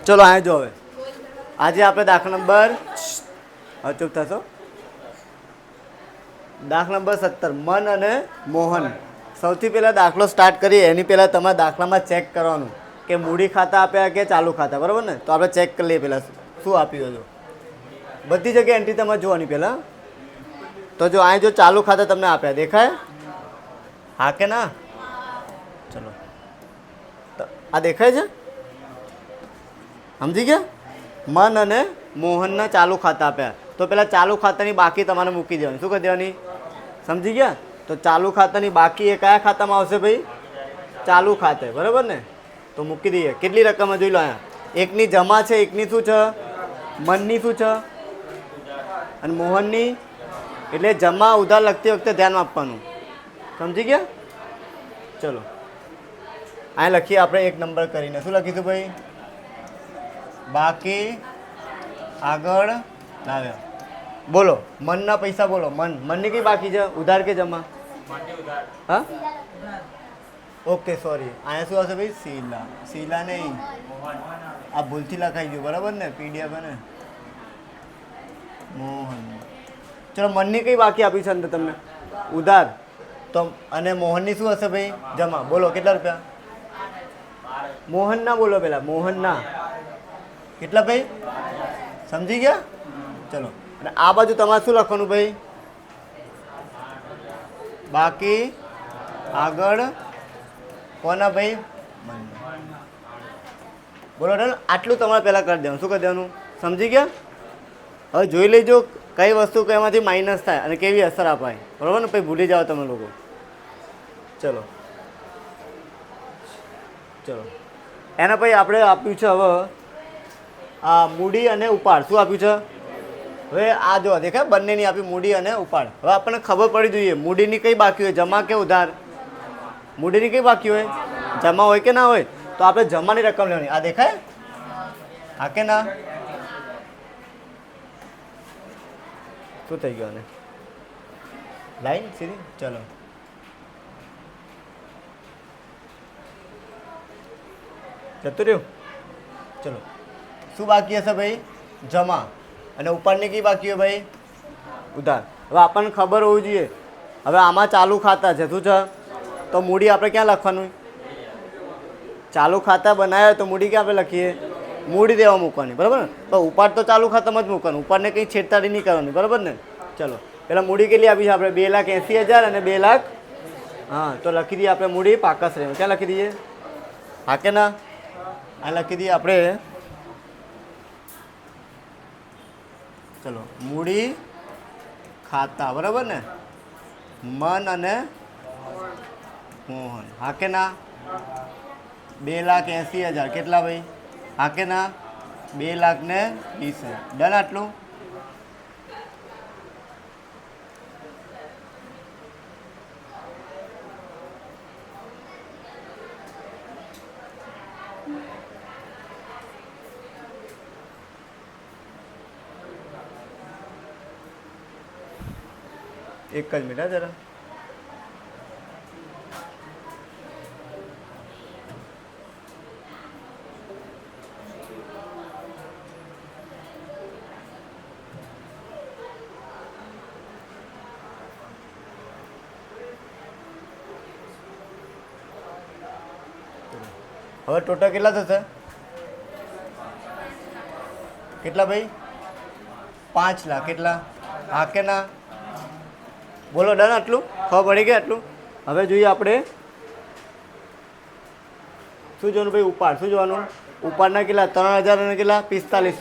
ચલો આ જો હવે આજે આપણે દાખલા નંબર ચૂપ થશો દાખલા નંબર 17 મન અને મોહન. સૌથી પહેલાં દાખલો સ્ટાર્ટ કરીએ એની પહેલાં તમારે દાખલામાં ચેક કરવાનું કે મૂડી ખાતા આપ્યા કે ચાલુ ખાતા, બરાબર ને? તો આપણે ચેક કરી લઈએ પહેલાં શું આપ્યું હતું. બધી જગ્યાએ એન્ટ્રી તમારે જોવાની પહેલાં. તો જો અહીં જો ચાલુ ખાતા તમને આપ્યા દેખાય, હા કે ના? ચલો આ દેખાય છે, સમજી ગયા? મન અને મોહનના ચાલુ ખાતા આપ્યા. તો પેલા ચાલુ ખાતાની બાકી તમારે મૂકી દેવાની. શું કરી દેવાની? સમજી ગયા? તો ચાલુ ખાતાની બાકી એ કયા ખાતામાં આવશે ભાઈ? ચાલુ ખાતે, બરાબર ને? તો મૂકી દઈએ. કેટલી રકમ જોઈ લો અહીંયા. એકની જમા છે, એકની શું છે? મનની શું છે? અને મોહનની. એટલે જમા ઉધાર લખતી વખતે ધ્યાન આપવાનું. સમજી ગયા? ચલો અહીં લખીએ આપણે એક નંબર કરીને. શું લખીશું ભાઈ? બાકી આગળ લાવ્યા. બોલો મનના પૈસા બોલો. મનની કઈ બાકી છે? ઉધાર કે જમા? હા ઓકે સોરી. અહીંયા શું હશે ભાઈ? શીલા નહીં, આ ભૂલથી લખાઈ ગયું, બરાબર ને? પીડીએફ ને મોહન. ચલો મનની કઈ બાકી આપી છે અંદર તમને? ઉધાર. તો અને મોહનની શું હશે ભાઈ? જમા. બોલો કેટલા રૂપિયા? મોહનના બોલો પેલા. મોહનના કેટલા ભાઈ? સમજી ગયા? ચલો અને આ બાજુ તમારે શું લખવાનું ભાઈ? બાકી આગળ કોના ભાઈ? બોલો ડન. આટલું તમારે પહેલાં કરી દેવાનું. શું કરી દેવાનું? સમજી ગયા? હવે જોઈ લેજો કઈ વસ્તુ કઈમાંથી માઇનસ થાય અને કેવી અસર અપાય, બરાબર ને? પછી ભૂલી જાઓ તમે લોકો. ચલો ચલો એના પછી આપણે આપ્યું છે હવે આ મૂડી અને ઉપાડ. શું આપ્યું છે? હવે આ જો દેખાય બંનેની આપી, મૂડી અને ઉપાડ. હવે આપણને ખબર પડી જોઈએ મૂડીની કઈ બાકી હોય, જમા કે ઉધાર? મૂડીની કઈ બાકી હોય? જમા હોય કે ના હોય? તો આપણે જમાની રકમ લેવાની. આ દેખાય, હા કે ના? શું થઈ ગયું? લાઈન સીધી. ચલો જતું રહ્યું. ચલો શું બાકી હશે ભાઈ? જમા. અને ઉપરની કઈ બાકી હોય ભાઈ? ઉધાર. હવે આપણને ખબર હોવી જોઈએ. હવે આમાં ચાલુ ખાતા છે, શું છે? તો મૂડી આપણે ક્યાં લખવાનું? ચાલુ ખાતા બનાવ્યા તો મૂડી ક્યાં આપણે લખીએ? મૂડી દેવા મૂકવાની, બરાબર ને? તો ઉપાડ તો ચાલુ ખાતામાં જ મૂકવાનું. ઉપાડને કંઈ છેડતાડી નહીં કરવાની, બરાબર ને? ચલો પેલા મૂડી કેટલી આપી છે આપણે? 2,80,000 અને 2 લાખ. હા તો લખી દઈએ આપણે મૂડી પાકા શ્રેણીમાં. ક્યાં લખી દઈએ? હા કે ના? આ લખી દઈએ આપણે. ચલો મૂડી ખાતા, બરાબર ને? મન અને મોહન. હા કે ના? 2,80,000 કેટલા ભાઈ? હા કે ના? 2,20,000. ડન આટલું? એક જ મિનિટ જરા. હવે ટોટલ કેટલા થશે? કેટલા ભાઈ? 5 લાખ. કેટલા? હા કે ના? બોલો ડન આટલું? ખબર પડી ગઈ આટલું? હવે જોઈએ આપણે શું જોવાનું ભાઈ? ઉપાડ. શું જોવાનું? ઉપાડના કેટલા? 3,000 અને કેટલા? 45.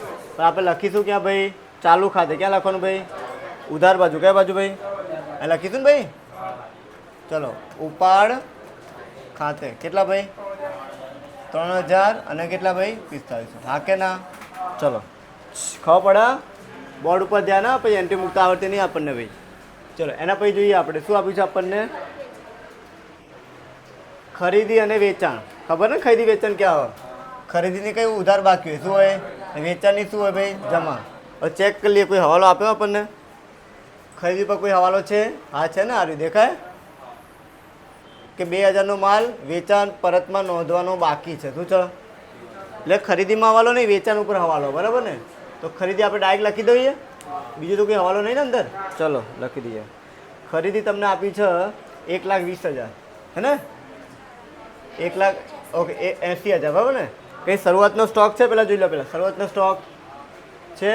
આપણે લખીશું ક્યાં ભાઈ? ચાલુ ખાતે. ક્યાં લખવાનું ભાઈ? ઉધાર બાજુ. કયા બાજુ ભાઈ? એ લખીશું ને ભાઈ. ચલો ઉપાડ ખાતે કેટલા ભાઈ? 3,000 અને કેટલા ભાઈ? 45. હા કે ના? ચલો ખબર પડે? બોર્ડ ઉપર ધ્યાન આ. પછી એન્ટ્રી મૂકતા આવડતી નહીં આપણને ભાઈ. ચલો એના પછી જોઈએ આપણે શું આપ્યું છે આપણને? ખરીદી અને વેચાણ. ખબર ને ખરીદી વેચાણ ક્યાં હોય? ખરીદીની કઈ ઉધાર બાકી હોય? શું હોય? વેચાણની શું હોય ભાઈ? જમા. હવે ચેક કરી લઈએ કોઈ હવાલો આપ્યો આપણને? ખરીદી પર કોઈ હવાલો છે? હા છે ને. આ દેખાય કે 2,000નો માલ વેચાણ પરતમાં નોંધવાનો બાકી છે. શું છે? એટલે ખરીદીમાં હવાલો નહીં, વેચાણ ઉપર હવાલો, બરાબર ને? તો ખરીદી આપણે ડાયરેક્ટ લખી દઈએ, બીજું તો કંઈ હવાલો નહીં ને અંદર. ચલો લખી દઈએ. ખરીદી તમને આપી છે 1,20,000, હે ને? 1,00,000, ઓકે, 80,000, બરાબર ને? કંઈ શરૂઆતનો સ્ટોક છે? પહેલાં જોઈ લો. પહેલાં શરૂઆતનો સ્ટોક છે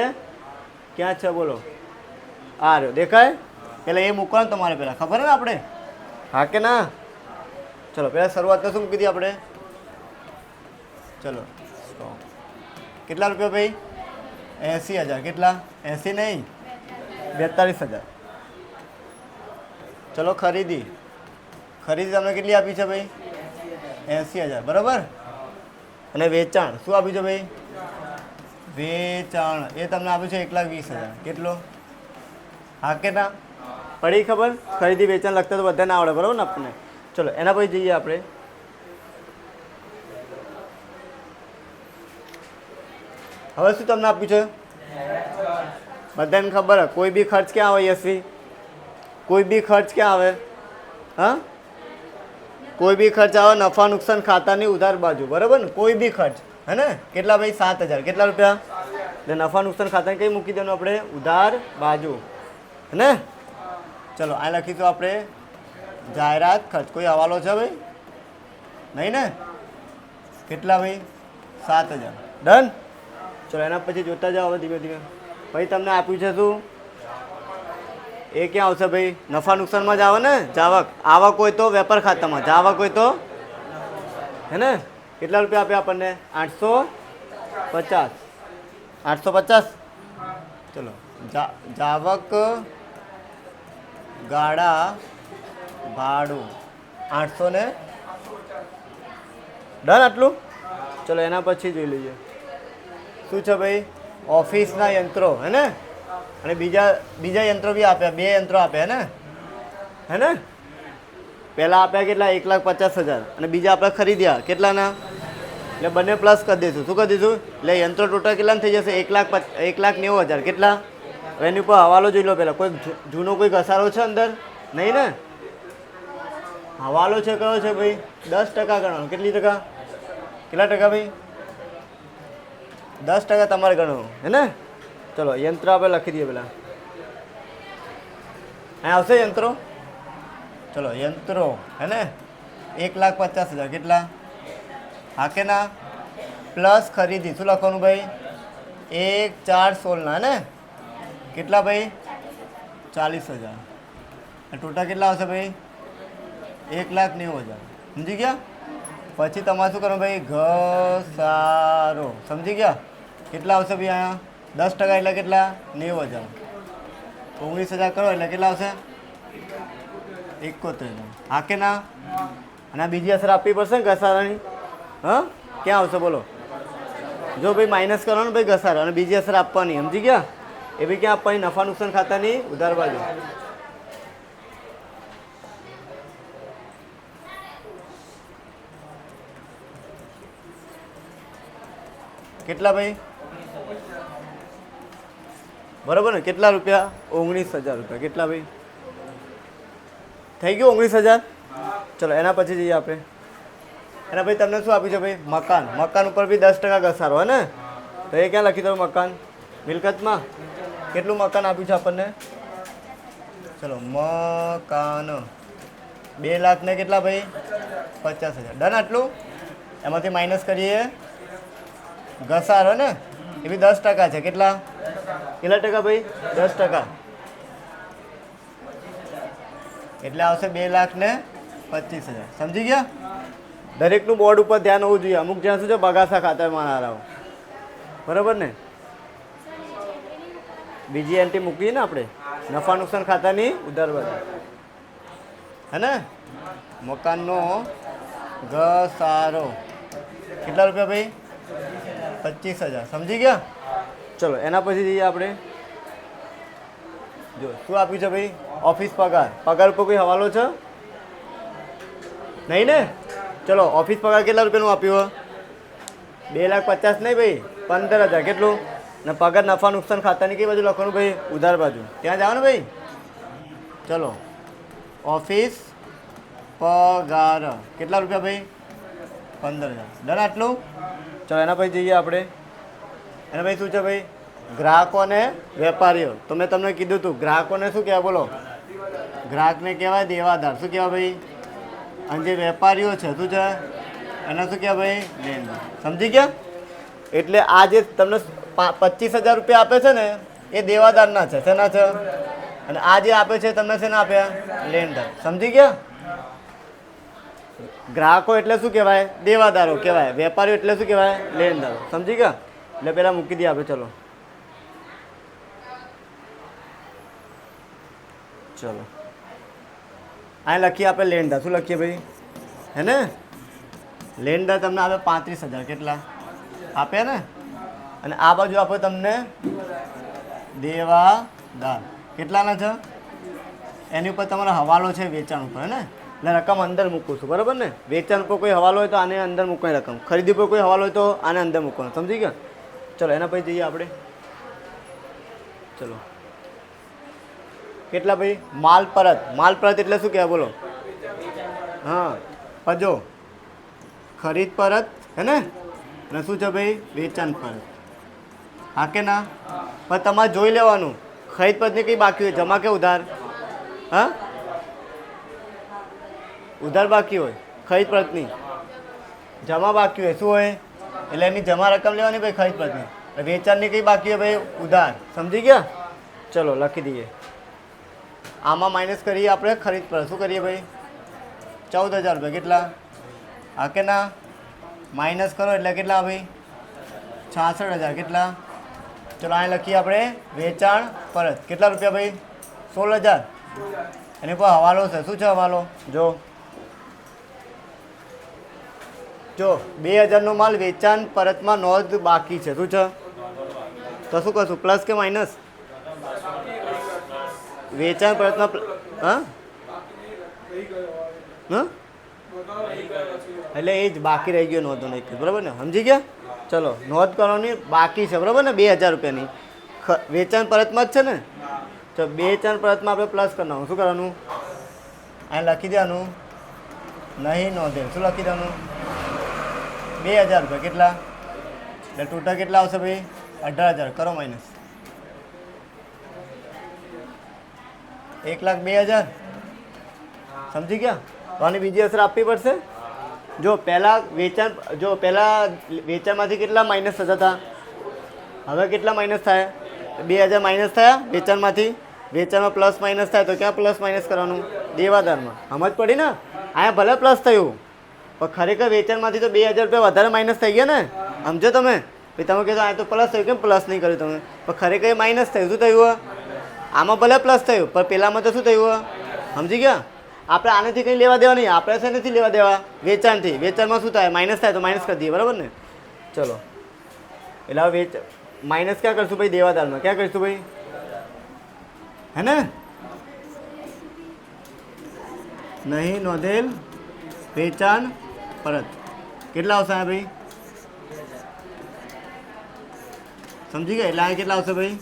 ક્યાં છે બોલો? આ રહ્યો, દેખાય? પહેલાં એ મૂકવાનું તમારે, પહેલાં ખબર ને આપણે, હા કે ના? ચલો પહેલાં શરૂઆતનો શું મૂકી દઈએ આપણે? ચલો સ્ટોક કેટલા રૂપિયા ભાઈ? 80,000. કેટલા? 80 નહીં, 42,000. ચલો ખરીદી તમને કેટલી આપી છે ભાઈ? 80,000, બરાબર. અને વેચાણ શું આપ્યું છે ભાઈ? વેચાણ એ તમને આપ્યું છે 1,20,000. કેટલો? હા કે ના? પડી ખબર? ખરીદી વેચાણ લખતા તો બધાને આવડે, બરાબર ને આપણને? ચલો એના પછી જઈએ આપણે. હવે શું તમને આપ્યું છે? બધાને ખબર હે કોઈ બી ખર્ચ ક્યાં આવે યશવી? કોઈ બી ખર્ચ ક્યાં આવે? હા, કોઈ બી ખર્ચ આવે નફા નુકસાન ખાતાની ઉધાર બાજુ, બરાબર ને? કોઈ બી ખર્ચ, હે ને? કેટલા ભાઈ? 7,000. કેટલા રૂપિયા? એટલે નફા નુકસાન ખાતાને કઈ મૂકી દેવાનું આપણે? ઉધાર બાજુ, હે ને? ચલો આ લખીશું આપણે જાહેરાત ખર્ચ. કોઈ હવાલો છે ભાઈ? નહીં ને? કેટલા ભાઈ? 7,000. ડન. ચલો એના પછી જોતા જાઓ હવે ધીમે ધીમે. ભાઈ તમને આપ્યું છે શું? એ ક્યાં આવશે ભાઈ? નફા નુકસાનમાં જ આવે ને? જાવક. આવક હોય તો વેપાર ખાતામાં, જાવક હોય તો, હે ને? કેટલા રૂપિયા આપ્યા આપણને? 850. 850. ચલો જાવક ગાડા ભાડું 800 ને ડન. આટલું. ચલો એના પછી જોઈ લઈએ શું છે ભાઈ? ઓફિસના યંત્રો, હે ને? અને બીજા યંત્રો બી આપ્યા, 2 યંત્રો આપ્યા, હે ને? પહેલાં આપ્યા કેટલા? 1,50,000. અને બીજા આપણે ખરીદ્યા કેટલાના? એટલે બંને પ્લસ કરી દઈશું. શું કરી દઈશું? એટલે યંત્રો ટોટલ કેટલાને થઈ જશે? 1,90,000. કેટલા? એની ઉપર હવાલો જોઈ લો પહેલાં. કોઈ જૂનો કોઈ ઘસારો છે અંદર? નહીં ને? હવાલો છે કયો છે ભાઈ? 10% ગણવાનો. કેટલી ટકા? કેટલા ટકા ભાઈ? 10% તમારે ગણવાનું, હે ને? ચલો યંત્ર આપણે લખી દઈએ પહેલાં. અહીં આવશે યંત્રો. ચલો યંત્રો, હે ને? 1,50,000. કેટલા? હા કે ના? પ્લસ ખરીદી શું લખવાનું ભાઈ? 1,416 ને? કેટલા ભાઈ? 40,000. ટોટલ કેટલા આવશે ભાઈ? 1,90,000. સમજી ગયા? પછી તમારે શું કરવાનું ભાઈ? ઘસારો. સમજી ગયા? કેટલા આવશે ભાઈ અહીંયા? 10% એટલે કેટલા? 90,000. 19,000 કરો એટલે કેટલા આવશે? 71,000. હા કે ના? અને બીજી અસર આપવી પડશે ને ઘસારાની? હા, ક્યાં આવશે બોલો? જો ભાઈ માઇનસ કરવાનું ભાઈ ઘસારો, અને બીજી અસર આપવાની. સમજી ગયા? એ બી ક્યાં આપવાની? નફા નુકસાન ખાતાની ઉધાર બાજુ. કેટલા ભાઈ? બરાબર ને? કેટલા રૂપિયા? 19,000 રૂપિયા. કેટલા ભાઈ? થઈ ગયું 19,000. ચલો એના પછી જઈએ આપણે. એના ભાઈ તમને શું આપ્યું છે ભાઈ? મકાન. મકાન ઉપર બી 10% ઘસારો, હે ને? તો એ ક્યાં લખી દો? મકાન મિલકતમાં. કેટલું મકાન આપ્યું છે આપણને? ચલો મકાન 2,00,000 ને કેટલા ભાઈ? 50,000. ડન. આટલું. એમાંથી માઇનસ કરીએ ઘસારો ને? એ બી 10% છે. કેટલા? કેટલા ટકા ભાઈ? 10%. એટલે આવશે 2,25,000. સમજી ગયા? દરેકનું બોર્ડ ઉપર ધ્યાન હોવું જોઈએ. અમુક જ્યાં શું છે બગાસા ખાતામાં હારાઓ, બરાબર ને? બીજી એન્ટ્રી મૂકીએ ને આપણે, નફા નુકસાન ખાતાની ઉધાર બાજુ, હે ને? મકાનનો ઘસારો કેટલા રૂપિયા ભાઈ? 25,000. સમજી ગયા? ચલો એના પછી જઈએ આપણે. જો શું આપ્યું છે ભાઈ? ઓફિસ પગાર. પગાર ઉપર કોઈ હવાલો છે? નહીં ને? ચલો ઓફિસ પગાર કેટલા રૂપિયાનું આપ્યું? 2,50,000 નહીં ભાઈ, 15,000. કેટલું? ને પગાર નફા નુકસાન ખાતાની કઈ બાજુ લખવાનું ભાઈ? ઉધાર બાજુ. ત્યાં જાઓ ને ભાઈ. ચલો ઓફિસ પગાર કેટલા રૂપિયા ભાઈ? 15,000 ડન આટલું. ચલો એના પછી જઈએ આપણે. એના પછી શું છે ભાઈ? ગ્રાહકો અને વેપારીઓ. તો મેં તમને કીધું હતું ગ્રાહકોને શું કહેવાય બોલો? ગ્રાહકને કહેવાય દેવાદાર. શું કહેવાય ભાઈ? અને જે વેપારીઓ છે શું છે એને શું કહેવાય ભાઈ? લેણદાર. સમજી ગયા? એટલે આ જે તમને 25,000 રૂપિયા આપે છે ને એ દેવાદારના છે. શેના છે? અને આ જે આપે છે તમને શેના આપ્યા? લેણદાર. સમજી ગયા? ગ્રાહકો એટલે શું કહેવાય? દેવાદારો કહેવાય. વેપારીઓ એટલે શું કહેવાય? લેણદારો. સમજી ગયા? એટલે પહેલાં મૂકી દઈએ આપણે. ચલો ચલો આ લખીએ આપણે લેણદાર. શું લખીએ ભાઈ? હે ને લેણદાર તમને આપે 35,000. કેટલા આપ્યા ને? અને આ બાજુ આપે તમને દેવાદાર. કેટલાના છે? એની ઉપર તમારો હવાલો છે વેચાણ ઉપર. હે ને એટલે રકમ અંદર મૂકું છું. બરાબર ને? વેચાણ ઉપર કોઈ હવાલો હોય તો આને અંદર મૂકવાની રકમ, ખરીદી પર કોઈ હવાલો હોય તો આને અંદર મૂકવાનો. સમજી ગયા? ચલો એના પછી જઈએ આપણે. ચલો કેટલા ભાઈ? માલ પરત. માલ પરત એટલે શું કહેવાય બોલો? હા પજો ખરીદ પરત. હે ને? અને શું છે ભાઈ? વેચાણ પરત. હા કે ના? પણ તમારે જોઈ લેવાનું ખરીદ પરતની કઈ બાકી હોય, જમા કે ઉધાર? હા ઉધાર બાકી હોય, ખરીદ પરતની જમા બાકી હોય. શું હોય? એટલે એની જમા રકમ લેવાની ભાઈ ખરીદ પરતની. વેચાણની કઈ બાકી હોય ભાઈ? ઉધાર. સમજી ગયા? ચલો લખી દઈએ. આમાં માઇનસ કરીએ આપણે ખરીદ પરત. શું કરીએ ભાઈ? 14,000 રૂપિયા. કેટલા? હા કે ના? માઇનસ કરો એટલે કેટલા ભાઈ? 66,000. કેટલા? ચલો અહીં લખીએ આપણે વેચાણ પરત. કેટલા રૂપિયા ભાઈ? 16,000. એની પર હવાલો છે. શું છે હવાલો? જો 2,000નો માલ વેચાણ પરતમાં નોંધ બાકી છે. શું છે? તો શું કરશું? પ્લસ કે માઇનસ? વેચાણ પરતમાં હા હા એટલે એ જ બાકી રહી ગયો નોંધો નહીં. બરાબર ને? સમજી ગયા? ચલો નોંધ કરવાની બાકી છે. બરાબર ને? 2,000 રૂપિયાની વેચાણ પરતમાં જ છે ને? તો વેચાણ પરતમાં આપણે પ્લસ કરવાનું. શું કરવાનું? અહીં લખી દેવાનું નહીં નોંધેલ. શું લખી દેવાનું? 2,000 રૂપિયા. કેટલા? એટલે ટોટલ કેટલા આવશે ભાઈ? 18,000. કરો માઇનસ. 1,02,000. સમજી ગયા? તો આની બીજી અસર આપવી પડશે. જો પહેલાં વેચાણમાંથી કેટલા માઇનસ થતા હતા? હવે કેટલા માઇનસ થાય? 2,000 માઇનસ થયા વેચાણમાંથી. વેચાણમાં પ્લસ માઇનસ થાય તો ક્યાં પ્લસ માઇનસ કરવાનું? દેવાદારમાં. સમજ પડી ને? અહીંયા ભલે પ્લસ થયું પણ ખરેખર વેચાણમાંથી તો 2,000 રૂપિયા વધારે માઇનસ થઈ ગયા ને. સમજો તમે? ભાઈ તમે કહેતો આ તો પ્લસ થયું, કેમ પ્લસ નહીં કર્યું તમે? પણ ખરેખર એ માઇનસ થયું. શું થયું? આમાં ભલે પ્લસ થયું પણ પેલામાં તો શું થયું? સમજી ગયા? આપણે આનેથી કંઈ લેવા દેવા નહીં. આપણે શેનાથી લેવા દેવા? વેચાણથી. વેચાણમાં શું થાય? માઇનસ થાય તો માઇનસ કરી દઈએ. બરાબર ને? ચલો એટલે હવે માઇનસ ક્યાં કરશું ભાઈ? દેવાદારમાં. ક્યાં કરીશું ભાઈ? હે ને? નહીં નોંધેલ વેચાણ પરત. કેટલા આવશે ભાઈ? સમજી ગયા? એટલે આ કેટલા આવશે ભાઈ?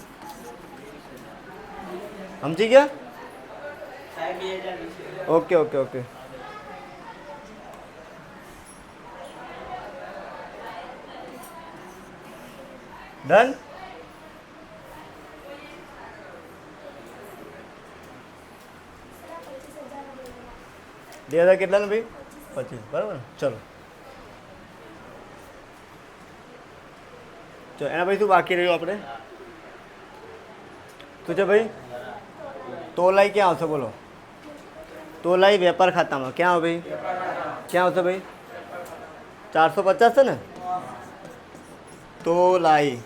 સમજી ગયા? Okay okay okay. ડન. બે હજાર કેટલા ને ભાઈ? 25. બરાબર. ચલો એના ભાઈ શું બાકી રહ્યું આપણે? શું છે ભાઈ? તોલાઈ ક્યાં આવશે બોલો? તોલાઈ વેપાર ખાતામાં. ક્યાં આવે ભાઈ? ક્યાં આવશે ભાઈ? 450 છે ને? તોલાઈ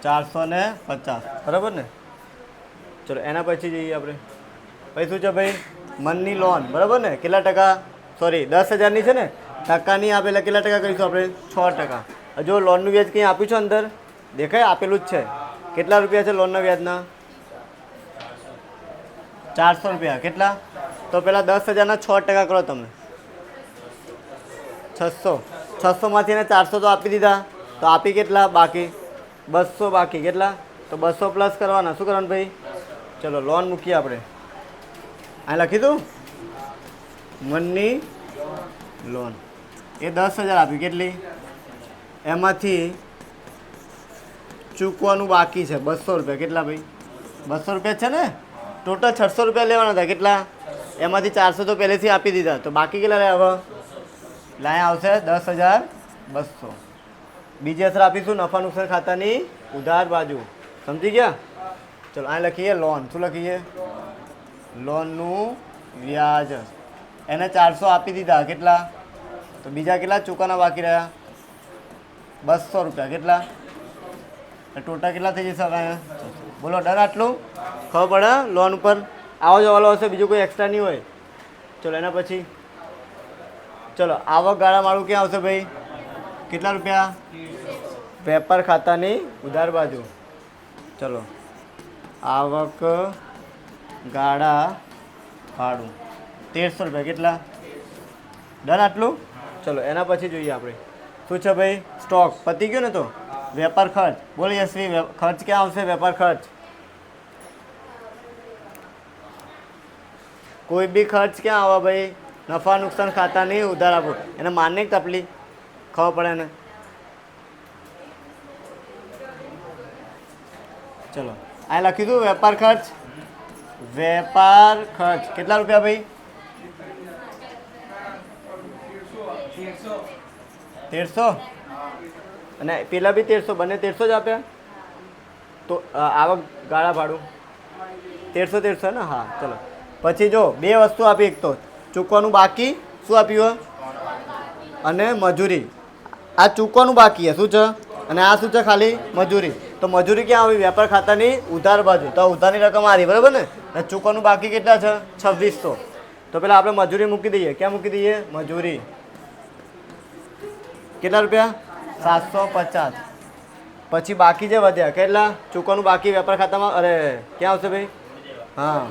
450. બરાબર ને? ચલો એના પછી જઈએ આપણે. ભાઈ શું છે ભાઈ? મનની લોન. બરાબર ને? કેટલા ટકા? સોરી 10,000ની છે ને? ટકાની આપેલા કેટલા ટકા કરીશું આપણે? 6%. જો લોનનું વ્યાજ કંઈ આપ્યું છે અંદર? દેખાય? આપેલું જ છે. કેટલા રૂપિયા છે લોનના વ્યાજના? 400 રૂપિયા. કેટલા? તો પેલા 10,000ના 6% કરો તમે. 600. 600માંથી એને 400 તો આપી દીધા. તો આપી કેટલા બાકી? 200 બાકી. કેટલા? તો 200 પ્લસ કરવાના. શું કરવાનું ભાઈ? ચલો લોન મૂકીએ આપણે. અહીં લખી દઉં મનની લોન એ 10,000 આપી. કેટલી? એમાંથી ચૂકવાનું બાકી છે 200 રૂપિયા. કેટલા ભાઈ? 200 રૂપિયા છે ને. ટોટલ 600 રૂપિયા લેવાના હતા. કેટલા? એમાંથી 400 તો પહેલેથી આપી દીધા. તો બાકી કેટલા રહે હવે? લાયા આવશે 10,200. બીજી અસર આપીશું નફા નુકસાન ખાતાની ઉધાર બાજુ. સમજી ગયા? ચલો આ લખીએ લોન. શું લખીએ? લોનનું વ્યાજ. એને 400 આપી દીધા. કેટલા? તો બીજા કેટલા ચૂકવાના બાકી રહ્યા? 200 રૂપિયા. કેટલા? ટોટલ કેટલા થઈ જશે? બોલો ડર આટલું ખબર પડે લોન ઉપર આવો જવાલો હશે, બીજું કોઈ એક્સ્ટ્રા નહીં હોય. ચલો એના પછી ચલો આવક ગાળાવાળું ક્યાં આવશે ભાઈ? કેટલા રૂપિયા? વેપાર ખાતાની ઉધાર બાજુ. ચલો આવક ગાળા ભાડું 1300 રૂપિયા. કેટલા? ડન આટલું. ચલો એના પછી જોઈએ આપણે શું છે ભાઈ? સ્ટોક પતી ગયો ને. તો વેપાર ખર્ચ. બોલો યશવી, ખર્ચ ક્યાં આવશે? વેપાર ખર્ચ. કોઈ બી ખર્ચ ક્યાં આવે ભાઈ? નફા નુકસાન ખાતાની ઉધાર આપો. એને માનને તકલીફ ખબર પડે ને. ચલો આ લખીશું વેપાર ખર્ચ. વેપાર ખર્ચ કેટલા રૂપિયા ભાઈ? 1300 અને પેલા બી 1300, બંને 1300 જ આપ્યા. તો આવક ગાળા ભાડું 1300 ને. હા ચલો પછી જો બે વસ્તુ આપી. એક તો ચૂકવાનું બાકી. શું આપ્યું? અને મજૂરી. આ ચૂકવાનું બાકી છે. શું છે? અને આ શું છે? ખાલી મજૂરી. તો મજૂરી ક્યાં આવી? વેપાર ખાતાની ઉધાર બાજુ. તો ઉધારની રકમ આ રહી, બરાબર ને. અને ચૂકવાનું બાકી કેટલા છે? 2600. તો પેલા આપણે મજૂરી મૂકી દઈએ. ક્યાં મૂકી દઈએ? મજૂરી. કેટલા રૂપિયા? 750. પછી બાકી જે વધ્યા કેટલા? ચૂકવાનું બાકી વેપાર ખાતામાં. અરે ક્યાં આવશે ભાઈ? હા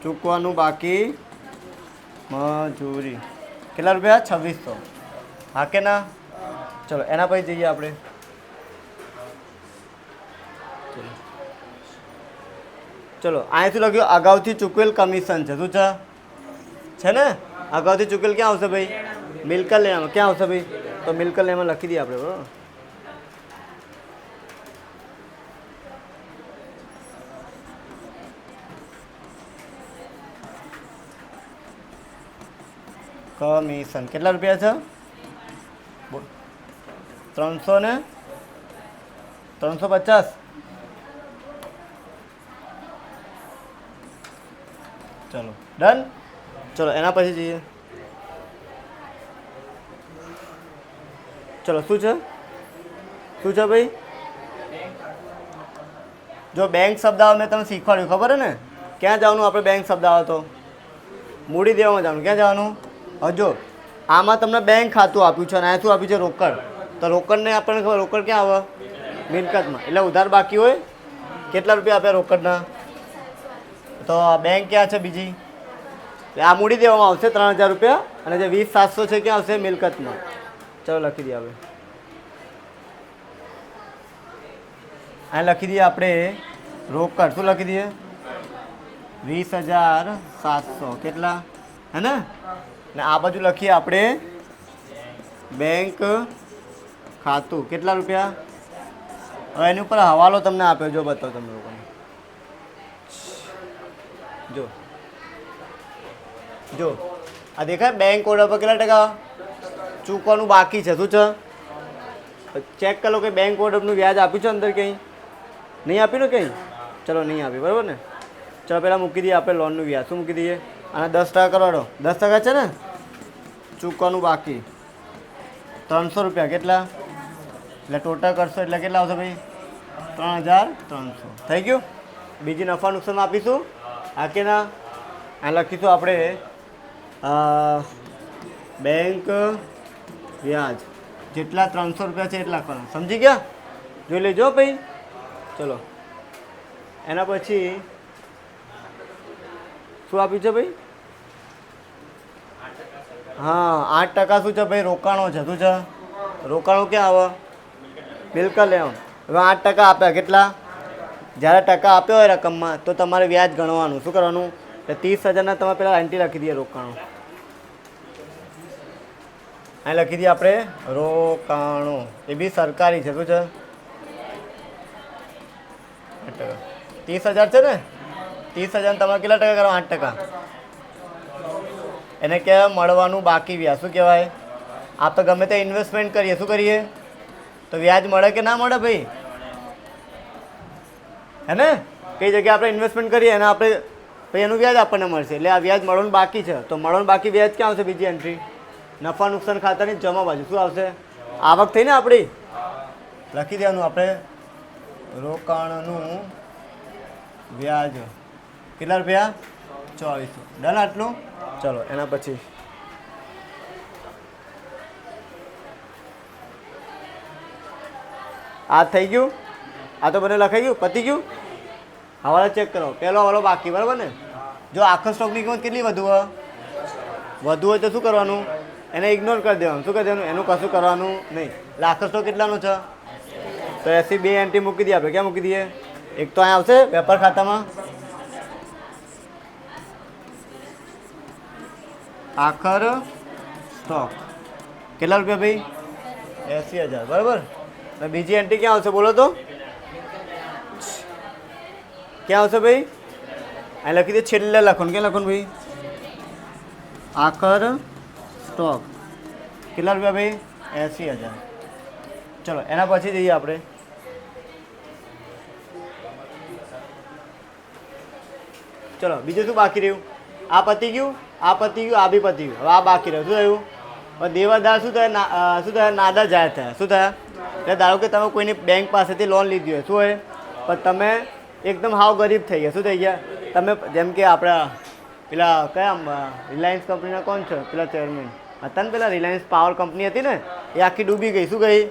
ચૂકવાનું બાકી મજૂરી. કેટલા રૂપિયા? 2600. હા કે ના? ચલો એના પછી જઈએ આપણે. ચલો અહીંયા શું લખ્યું? અગાઉથી ચૂકવેલ કમિશન છે. શું છે ને? અગાઉથી ચૂકવેલ ક્યાં આવશે ભાઈ? મિલકત લેવામાં. ક્યાં આવશે ભાઈ? તો મિલકત લેવામાં લખી દઈએ આપણે, બરાબર. કમિશન કેટલા રૂપિયા છે? 300 ને 350. ચલો ડન. ચલો એના પછી જઈએ. ચલો શું છે? શું છે ભાઈ? જો બેંક શબ્દ આવે મેં તમને શીખવાડ્યું, ખબર છે ને? ક્યાં જવાનું આપણે? બેંક શબ્દ આવે તો મૂડી દેવામાં જવાનું. ક્યાં જવાનું? હજો આમાં તમને બેંક ખાતું આપ્યું છે અને આ શું આપ્યું છે? રોકડ. તો રોકડને આપણને ખબર, રોકડ ક્યાં આવે? મિલકતમાં. એટલે ઉધાર બાકી હોય. કેટલા રૂપિયા આપ્યા રોકડના? તો બેંક ક્યાં છે? બીજી. એટલે આ મૂડી દેવામાં આવશે 3000 રૂપિયા. અને જે 20700 છે ક્યાં આવશે? મિલકતમાં. ચલો લખી દઈએ હવે. અહીં લખી દઈએ આપણે રોકડ. શું લખી દઈએ? 20700. કેટલા? હે ને? ને આ બાજુ લખીએ આપણે બેંક ખાતું. કેટલા રૂપિયા? હવે એની ઉપર હવાલો તમને આપ્યો. જો બતાવો તમને લોકોને. જો આ દેખાય બેંક ઓર્ડર પર કેટલા ટકા ચૂકવાનું બાકી છે? શું છે? ચેક કરો કે બેંક ઓર્ડરનું વ્યાજ આપ્યું છે અંદર કંઈ? નહીં આપ્યું ને કંઈ? ચલો નહીં આપ્યું, બરાબર ને. ચલો પહેલાં મૂકી દઈએ આપણે લોનનું વ્યાજ. શું મૂકી દઈએ? અને 10% કરવાડો. 10% છે ને ચૂકવાનું બાકી? 300 રૂપિયા. કેટલા? એટલે ટોટલ કરશો એટલે કેટલા આવશે ભાઈ? 3300. થઈ ગયું. બીજી નફા નુકસાન આપીશું. હા કે ના? આ લખીશું આપણે બેંક વ્યાજ. જેટલા 300 રૂપિયા છે એટલા કરવાના. સમજી ગયા? જોઈ લેજો ભાઈ. ચલો એના પછી શું આપ્યું છે ભાઈ? હા 8% શું છે ભાઈ? રોકાણો છે. શું છે? રોકાણો ક્યાં આવે? મિલકત લેવાનું. હવે 8% આપ્યા. કેટલા? જ્યારે ટકા આપ્યો હોય રકમમાં તો તમારે વ્યાજ ગણવાનું. શું કરવાનું? એટલે 30,000ના તમે પહેલાં એન્ટ્રી લખી દઈએ રોકાણો. અહીં લખી દઈએ આપણે રોકાણો, એ બી સરકારી છે. શું છે? 8%. 30,000 છે ને, 30,000 તમારે કેટલા ટકા કરો? 8%. એને કહેવાય મળવાનું બાકી વ્યાજ. શું કહેવાય? આપણે ગમે તે ઇન્વેસ્ટમેન્ટ કરીએ, શું કરીએ તો વ્યાજ મળે કે ના મળે ભાઈ? હે ને? કઈ જગ્યાએ આપણે ઇન્વેસ્ટમેન્ટ કરીએ અને આપણે પછી એનું વ્યાજ આપણને મળશે. એટલે આ વ્યાજ મળવાનું બાકી છે. તો મળવાનું બાકી વ્યાજ ક્યાં આવશે? બીજી એન્ટ્રી, નફા નુકસાન ખાતાની જમા બાજુ. શું આવશે? આવક થઈ ને આપણી, લખી દેવાનું આપણે રોકાણનું વ્યાજ કેટલા રૂપિયા? 2400. ડન આટલું? ચલો એના પછી આ થઈ ગયું. આ તો મને લખાઈ ગયું, પતી ગયું. હવાલા ચેક કરો. પહેલો હવાલો બાકી, બરાબર ને? જો આખો સ્ટોકની કિંમત કેટલી વધુ હોય તો શું કરવાનું? એને ઇગ્નોર કરી દેવાનું. શું કરી દેવાનું? એનું કશું કરવાનું નહીં. એટલે આખો સ્ટોક કેટલાનો છે? તો એસી 2 એન્ટ્રી મૂકી દઈએ આપણે. ક્યાં મૂકી દઈએ? એક તો અહીંયા આવશે વેપાર ખાતામાં, આખર સ્ટોક કેટલા રૂપિયા ભાઈ? 80,000. બરાબર. અને બીજી એન્ટ્રી ક્યાં આવશે બોલો તો? ક્યાં આવશે ભાઈ? અહીં લખી દે, છેલ્લે લખો. ક્યાં લખો ભાઈ? આખર સ્ટોક કેટલા રૂપિયા ભાઈ? 80,000. ચલો એના પછી જઈએ આપણે. ચલો બીજું શું બાકી રહ્યું? આ પતી ગયું, આ પતી ગયું, આ બી પતી ગયું. હવે આ બાકી રહ્યું. શું થયું? હવે દેવાદાર શું થયા? શું થયા? નાદાર જાહેર થયા. શું થયા? એટલે ધારો કે તમે કોઈની બેંક પાસેથી લોન લીધી હોય, શું હોય? પણ તમે એકદમ હાવ ગરીબ થઈ ગયા. શું થઈ ગયા તમે? જેમ કે આપણા પેલા કયા રિલાયન્સ કંપનીના કોણ છે પેલા ચેરમેન હતા ને, પેલા રિલાયન્સ પાવર કંપની હતી ને, એ આખી ડૂબી ગઈ. શું ગઈ?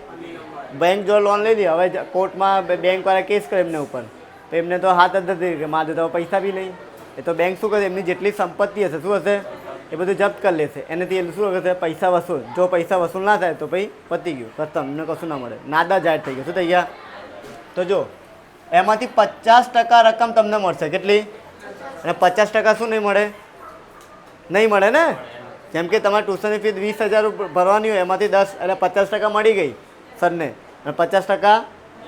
બેંક જો લોન લઈ લી. હવે કોર્ટમાં બેંકવાળા કેસ કરે એમને ઉપર, તો એમને તો હાથ જ નથી કે મારે તો પૈસા બી નહીં. એ તો બેંક શું કરે? એમની જેટલી સંપત્તિ હશે શું હશે એ બધું જપ્ત કરી લેશે. એનાથી એ શું કરશે? પૈસા વસૂલ. જો પૈસા વસૂલ ના થાય તો પછી પતી ગયું, કસ્ટમ એમને કશું ના મળે. નાદા જાહેર થઈ ગયા. શું થઈ ગયા? તો જો એમાંથી 50% રકમ તમને મળશે. કેટલી? અને 50% શું નહીં મળે? નહીં મળે ને. જેમ કે તમારે ટ્યુશનની ફી 20,000 ભરવાની હોય, એમાંથી 10 એટલે 50% મળી ગઈ સરને, અને 50%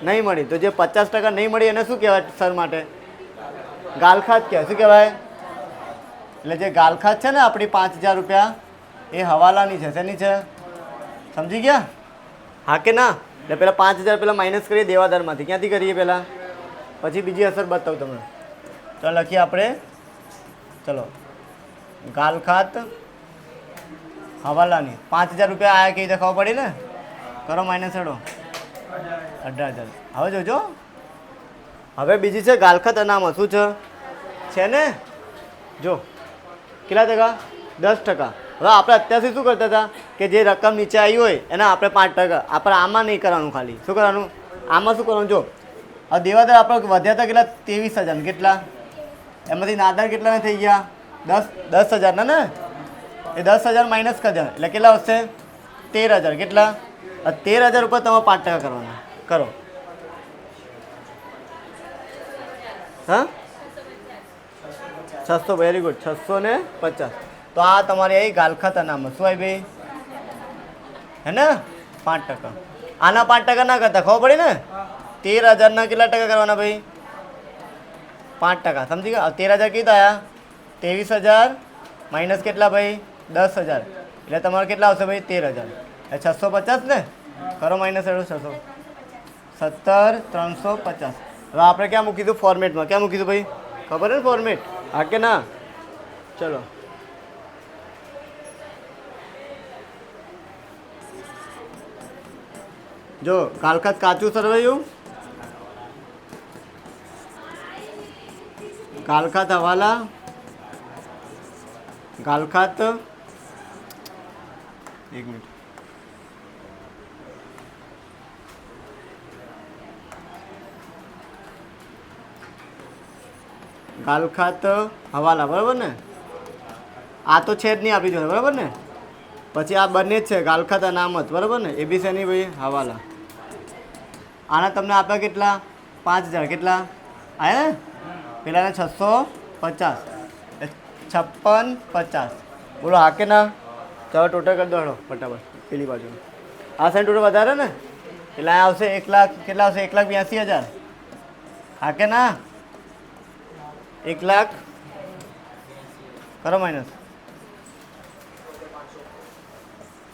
નહીં મળી. તો જે 50% નહીં મળી એને શું કહેવાય સર માટે? ગાલખાત કહેવાય. શું કહેવાય? એટલે જે ગાલખાત છે ને આપણી 5,000 રૂપિયા, એ હવાલાની છે. શેની છે? સમજી ગયા? હા કે ના? એટલે પહેલાં 5,000 પહેલાં માઇનસ કરીએ દેવાદારમાંથી. ક્યાંથી કરીએ પહેલાં? પછી બીજી અસર બતાવું તમને. ચાલો લખીએ આપણે. ચલો ગાલખાત હવાલાની 5,000 રૂપિયા આયા કઈ રીતે ખબર પડી ને? કરો માઇનસ હેડો 18,000. હવે જોજો, હવે બીજી છે ગાલખાત અનામત. શું છે ને? જો કેટલા ટકા? 10%. હવે આપણે અત્યારથી શું કરતા હતા કે જે રકમ નીચે આવી હોય એના આપણે 5%. આપણે આમાં નહીં કરવાનું. ખાલી શું કરવાનું? આમાં શું કરવાનું? જો હવે દેવાદાર આપણે વધ્યા હતા કેટલા? 23,000. કેટલા? એમાંથી નાદાર કેટલા થઈ ગયા? 10,000 ના ને? એ 10,000 માઇનસ કરી દેવાના. એટલે કેટલા વધશે? 13,000. કેટલા? 13,000 ઉપર તમે 5% કરવાના. કરો. હા 600. Very good. 650. તો આ તમારી આવી ગાલખાત અનામત. શું આવી ભાઈ? હે ને? 5%. આના 5% ના કરતા ખબર પડી ને? 13,000 કેટલા ટકા કરવાના ભાઈ? 5%. સમજી ગયા? 13,000 કીધા આવ્યા? 23,000 માઇનસ કેટલા ભાઈ? 10,000. એટલે તમારે કેટલા આવશે ભાઈ? 13,000. એ 650 ને? કરો માઇનસ 600. 17,350. હવે આપણે ક્યાં મૂકીશું? ફોર્મેટમાં. ક્યાં મૂકીશું ભાઈ? ખબર છે ને ફોર્મેટ? હા કે ના? ચલો જો ગાલખાત કાચું સરવૈયું, ગાલખાત હવાલા, ગાલખાત એક મિનિટ ગાલખાત હવાલા. બરાબર ને? આ તો છે જ નહીં આપી જોઈએ. બરાબર ને? પછી આ બંને જ છે ગાલખાત અનામત. બરાબર ને? એ બી છે નહીં ભાઈ? હવાલા. આના તમને આપ્યા કેટલા? 5,000. કેટલા આયા? પેલાને 650. 56,50. બોલો હા કે ના? ચાલો ટોટલ કરી દો ફટાફટ. પેલી બાજુ આ સાઈડ ટોટલ વધારે ને એટલે આ આવશે 1 લાખ કેટલા આવશે 1,82,000 હા કે ના 1 લાખ કરો માઇનસ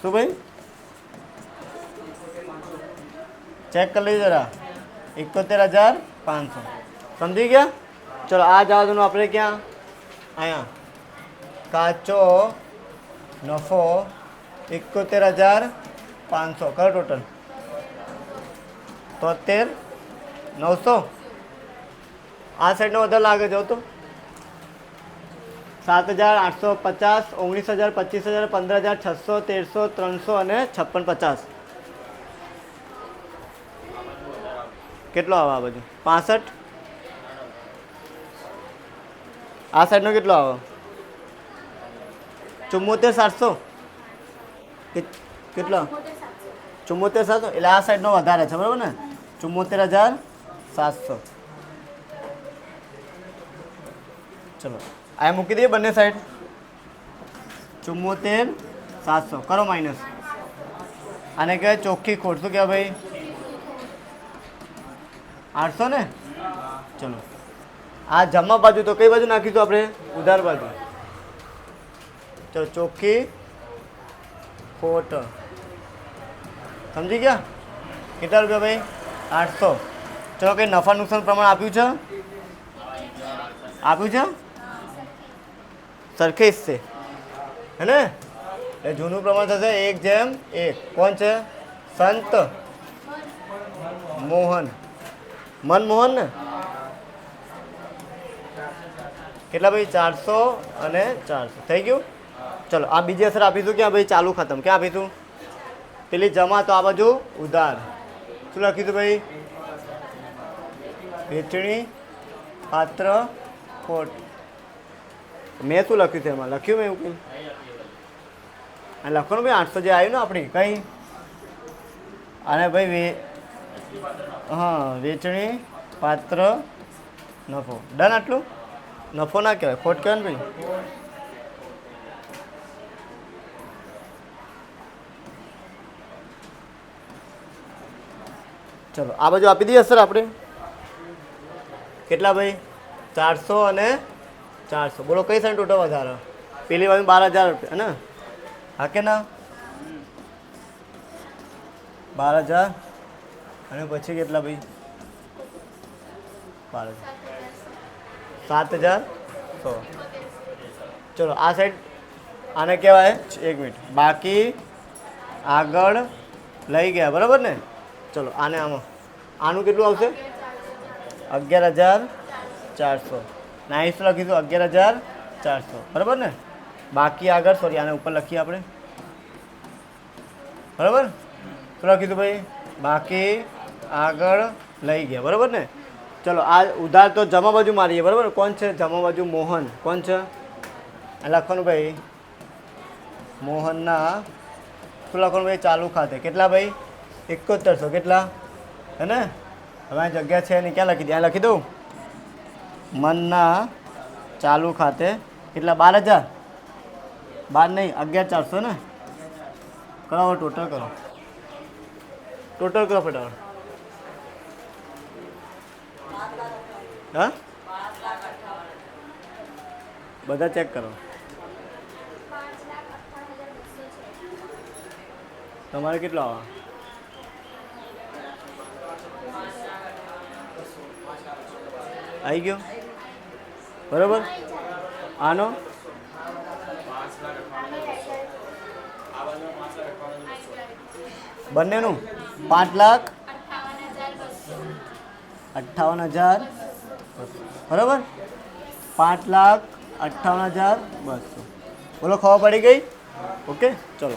શું ભાઈ ચેક કરી લેજો જરા 71,500 સમજી ગયા ચલો આ જવાનું આપણે ક્યાં અહીંયા કાચો નફો 71,500 કરો ટોટલ 73,900 આ સાઈડનો વધારે લાગે જો તો 7,850 19,000 25,000 15,600 1300 300 અને 56,50 કેટલો આવે આ બાજુ 65 આ સાઈડનો કેટલો આવે 74,700 કેટલો 74,700 એટલે આ સાઈડનો વધારે છે બરાબર ને 74,700 ચલો આ મૂકી દઈએ બંને સાઈડ 74,700 કરો માઇનસ આને કહેવાય ચોખ્ખી ખોટ શું કહેવાય ભાઈ 800 ને ચલો આ જમા બાજુ તો કઈ બાજુ નાખીશું આપણે ઉધાર બાજુ ચલો ચોખ્ખી ખોટ સમજી ગયા કેટલા રૂપિયા ભાઈ 800 ચલો કંઈ નફા નુકસાન પ્રમાણ આપ્યું છે સરખેજ છે હે ને એ જૂનું પ્રમાણ થશે 1:1 કોણ છે સંત મોહન મનમોહન ને કેટલા ભાઈ 400 અને 400 થઈ ગયું ચલો આ બીજી અસર આપીશું ક્યાં ભાઈ ચાલુ ખતમ ક્યાં આપીશું પેલી જમા તો આ બાજુ ઉધાર શું લખીશું ભાઈ વેચણી પાત્ર ખોટ મેં શું લખ્યું છે એમાં લખ્યું મેં એવું કંઈ લખવાનું ભાઈ 800 જે આવ્યું ને આપણી કંઈ અને ભાઈ હા વેચણી પાત્ર નફો ડન આટલું નફો ના કહેવાય ખોટ કહેવાય ને ભાઈ ચલો આ બાજુ આપી દઈએ સર આપણે કેટલા ભાઈ 400 અને 400 બોલો કઈ સાઈડ ટોટલ વધારે પેલી બાજુ 12,000 રૂપિયા ને હા કે ના 12,000 અને પછી કેટલા ભાઈ 12,000 7,100 ચલો આ સાઈડ આને કહેવાય 1 મિનિટ બાકી આગળ લઈ ગયા બરાબર ને ચલો આને આમાં આનું કેટલું આવશે 11,400 નાઇસ લખીશું 11,400 બરાબર ને બાકી આગળ સોરી આને ઉપર લખીએ આપણે બરાબર શું લખીશું ભાઈ બાકી આગળ લઈ ગયા બરાબર ને ચલો આ ઉધાર તો જમા બાજુ મારીએ બરાબર કોણ છે જમા બાજુ મોહન કોણ છે લખવાનું ભાઈ મોહનના શું લખવાનું ભાઈ ચાલુ ખાતે કેટલા ભાઈ 7100 કેટલા હે ને હવે આ જગ્યા છે એની ક્યાં લખી દે આ લખી દઉં મનના ચાલુ ખાતે કેટલા 12,000 12 નહીં 11,400 ને કરો ટોટલ કરો ફટાફટ હા બધા ચેક કરો તમારે કેટલો આવે આવી ગયો બરાબર આનો બંનેનું 5,58,000 બરાબર 5,58,200 બોલો ખબર પડી ગઈ ઓકે ચલો